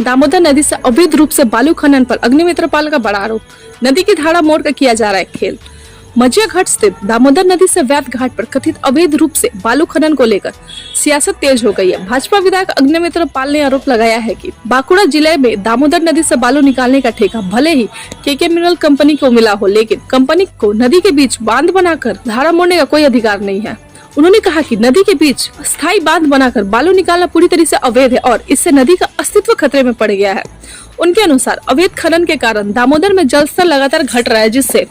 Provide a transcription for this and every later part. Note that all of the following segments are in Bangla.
दामोदर नदी से अवैध रूप से बालू खनन पर अग्निमित्रपाल का बड़ा आरोप। नदी की धारा मोड़ कर किया जा रहा है खेल। मजिया घाट स्थित दामोदर नदी से वैध घाट पर कथित अवैध रूप से बालू खनन को लेकर सियासत तेज हो गई है। भाजपा विधायक अग्निमित्रपाल ने आरोप लगाया है कि बांकुड़ा जिले में दामोदर नदी से बालू निकालने का ठेका भले ही केके मिनरल कंपनी को मिला हो, लेकिन कंपनी को नदी के बीच बांध बनाकर धारा मोड़ने का कोई अधिकार नहीं है। उन्होंने कहा कि नदी के बीच स्थायी बांध बनाकर बालू निकालना पूरी तरह से अवैध है और इससे नदी का अस्तित्व खतरे में पड़ गया है। उनके अनुसार अवैध खनन के कारण दामोदर में जलस्तर लगातार घट रहा है, जिससे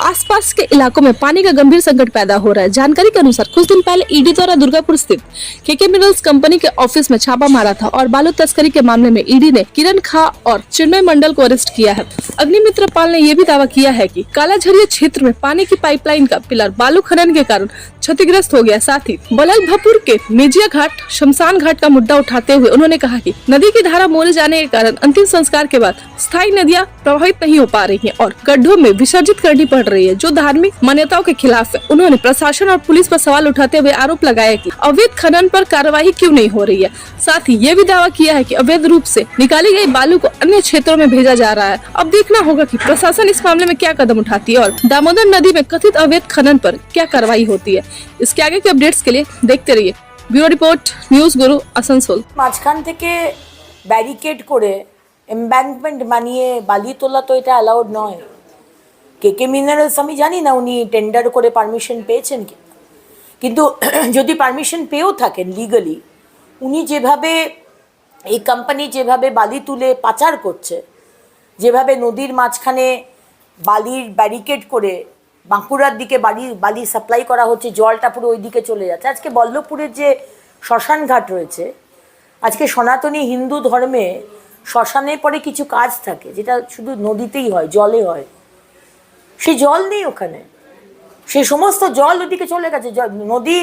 आसपास के इलाकों में पानी का गंभीर संकट पैदा हो रहा है। जानकारी के अनुसार कुछ दिन पहले ईडी द्वारा दुर्गापुर स्थित केके मिनरल्स कंपनी के ऑफिस में छापा मारा था और बालू तस्करी के मामले में ईडी ने किरण खा और चिन्मय मंडल को अरेस्ट किया है। अग्निमित्रपाल ने यह भी दावा किया है कि कालाझरिया क्षेत्र में पानी की पाइपलाइन का पिलर बालू खनन के कारण क्षतिग्रस्त हो गया। साथ ही बललभपुर के मेजिया घाट शमशान घाट का मुद्दा उठाते हुए उन्होंने कहा कि नदी की धारा मोड़े जाने के कारण अंतिम संस्कार के बाद स्थायी नदियां प्रभावित नहीं हो पा रही हैं और गड्ढों में विसर्जित करनी पड़ रही है, जो धार्मिक मान्यताओं के खिलाफ है। उन्होंने प्रशासन और पुलिस पर सवाल उठाते हुए आरोप लगाया कि अवैध खनन पर कार्रवाई क्यों नहीं हो रही है। साथ ही ये भी दावा किया है कि अवैध रूप से निकाली गई बालू को अन्य क्षेत्रों में भेजा जा रहा है। अब देखना होगा कि प्रशासन इस मामले में क्या कदम उठाती है और दामोदर नदी में कथित अवैध खनन पर क्या कार्रवाई होती है। इसके आगे के अपडेट्स के लिए देखते रहिए ब्यूरो रिपोर्ट न्यूज गुरु आसनसोल। মাঝখান থেকে ব্যারিকেড করে এমব্যাঙ্কমেন্ট বানিয়ে বালি তোলা তো এটা অ্যালাউড নয়। কেকে মিনারেলস আমি জানি না উনি টেন্ডার করে পারমিশন পেয়েছেন কি, কিন্তু যদি পারমিশন পেয়েও থাকেন লিগালি, উনি যেভাবে এই কোম্পানি যেভাবে বালি তুলে পাচার করছে, যেভাবে নদীর মাঝখানে বালির ব্যারিকেড করে বাঁকুড়ার দিকে বালি সাপ্লাই করা হচ্ছে, জলটা পুরো ওই দিকে চলে যাচ্ছে। আজকে বল্লভপুরের যে শ্মশান ঘাট রয়েছে, আজকে সনাতনী হিন্দু ধর্মে শ্মশানের পরে কিছু কাজ থাকে যেটা শুধু নদীতেই হয়, জলে হয়। সেই জল নেই ওখানে, সেই সমস্ত জল ওদিকে চলে গেছে। নদী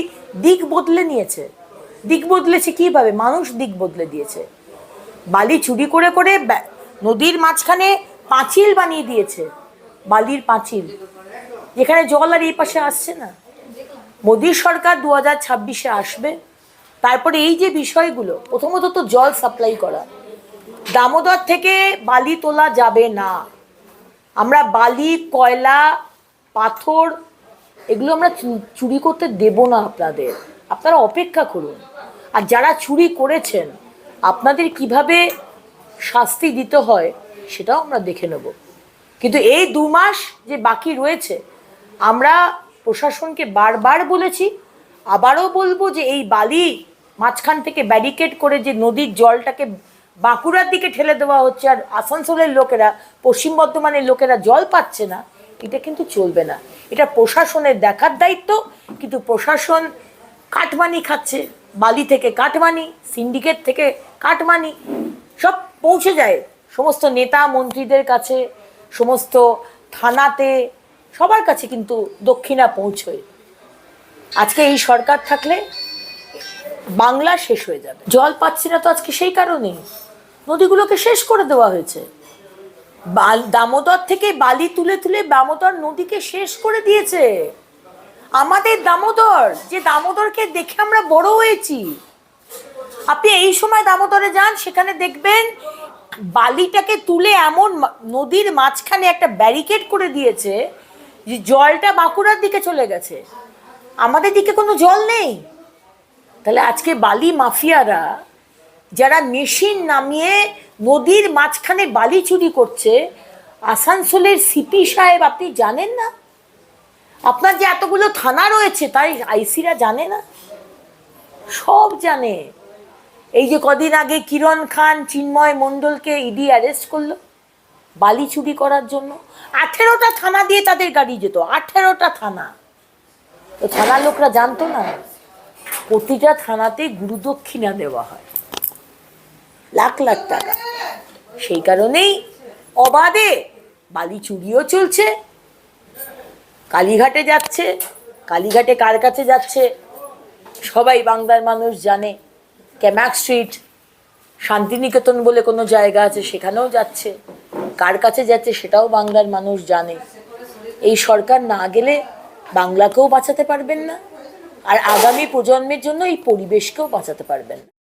দিক বদলে নিয়েছে। দিক বদলেছে কীভাবে? মানুষ দিক বদলে দিয়েছে। বালি চুরি করে করে নদীর মাঝখানে পাঁচিল বানিয়ে দিয়েছে, বালির পাঁচিল, যেখানে জল আর এই পাশে আসছে না। মোদী সরকার 2026-এ আসবে, তারপরে এই যে বিষয়গুলো, প্রথমত তো জল সাপ্লাই করা, দামোদর থেকে বালি তোলা যাবে না। আমরা বালি, কয়লা, পাথর এগুলো আমরা চুরি করতে দেব না আপনাদের। আপনারা অপেক্ষা করুন। আর যারা চুরি করেছেন আপনাদের কিভাবে শাস্তি দিতে হয় সেটাও আমরা দেখে নেব। কিন্তু এই 2 মাস যে বাকি রয়েছে, আমরা প্রশাসনকে বারবার বলেছি, আবারও বলবো যে এই বালি মাঝখান থেকে ব্যারিকেড করে যে নদীর জলটাকে বাঁকুড়ার দিকে ঠেলে দেওয়া হচ্ছে আর আসানসোলের লোকেরা, পশ্চিম বর্ধমানের লোকেরা জল পাচ্ছে না, এটা কিন্তু চলবে না। এটা প্রশাসনের দেখার দায়িত্ব। কিন্তু প্রশাসন কাটমানি খাচ্ছে, বালি থেকে কাটমানি, সিন্ডিকেট থেকে কাটমানি, সব পৌঁছে যায় সমস্ত নেতা মন্ত্রীদের কাছে, সমস্ত থানাতে, সবার কাছে কিন্তু দক্ষিণা পৌঁছয়। আজকে এই সরকার থাকলে বাংলা শেষ হয়ে যাবে। জল পাচ্ছি না তো আজকে সেই কারণেই নদীগুলোকে শেষ করে দেওয়া হয়েছে। দামোদর থেকে বালি তুলে তুলে দামোদর নদীকে শেষ করে দিয়েছে। আমাদের দামোদর, যে দামোদরকে দেখে আমরা বড় হয়েছি, আপনি এই সময় দামোদরে যান, সেখানে দেখবেন বালিটাকে তুলে এমন নদীর মাঝখানে একটা ব্যারিকেড করে দিয়েছে যে জলটা বাঁকুড়ার দিকে চলে গেছে, আমাদের দিকে কোনো জল নেই। তাহলে আজকে বালি মাফিয়ারা যারা মেশিন নামিয়ে নদীর মাঝখানে বালি চুরি করছে, আসানসোলের সিপি সাহেব আপনি জানেন না? আপনার যে এতগুলো থানা রয়েছে তাই আইসিরা জানে না? সব জানে। এই যে কদিন আগে কিরণ খান, চিন্ময় মণ্ডলকে ইডি অ্যারেস্ট করলো বালি চুরি করার জন্য। 18টা থানা দিয়ে তাদের গাড়ি যেত, 18টা থানা। তো থানার লোকরা জানতো না প্রতিটা থানাতে গুরুদক্ষিণা দেওয়া হয়, লাখ লাখ টাকা। সেই কারণেই অবাধে বালি চুরিও চলছে। কালীঘাটে যাচ্ছে, কালীঘাটে কার কাছে যাচ্ছে সবাই বাংলার মানুষ জানে। ক্যামাক স্ট্রিট, শান্তিনিকেতন বলে কোনো জায়গা আছে, সেখানেও যাচ্ছে। কার কাছে যাচ্ছে সেটাও বাংলার মানুষ জানে। এই সরকার না গেলে বাংলাকেও বাঁচাতে পারবেন না, আর আগামী প্রজন্মের জন্য এই পরিবেশকেও বাঁচাতে পারবেন না।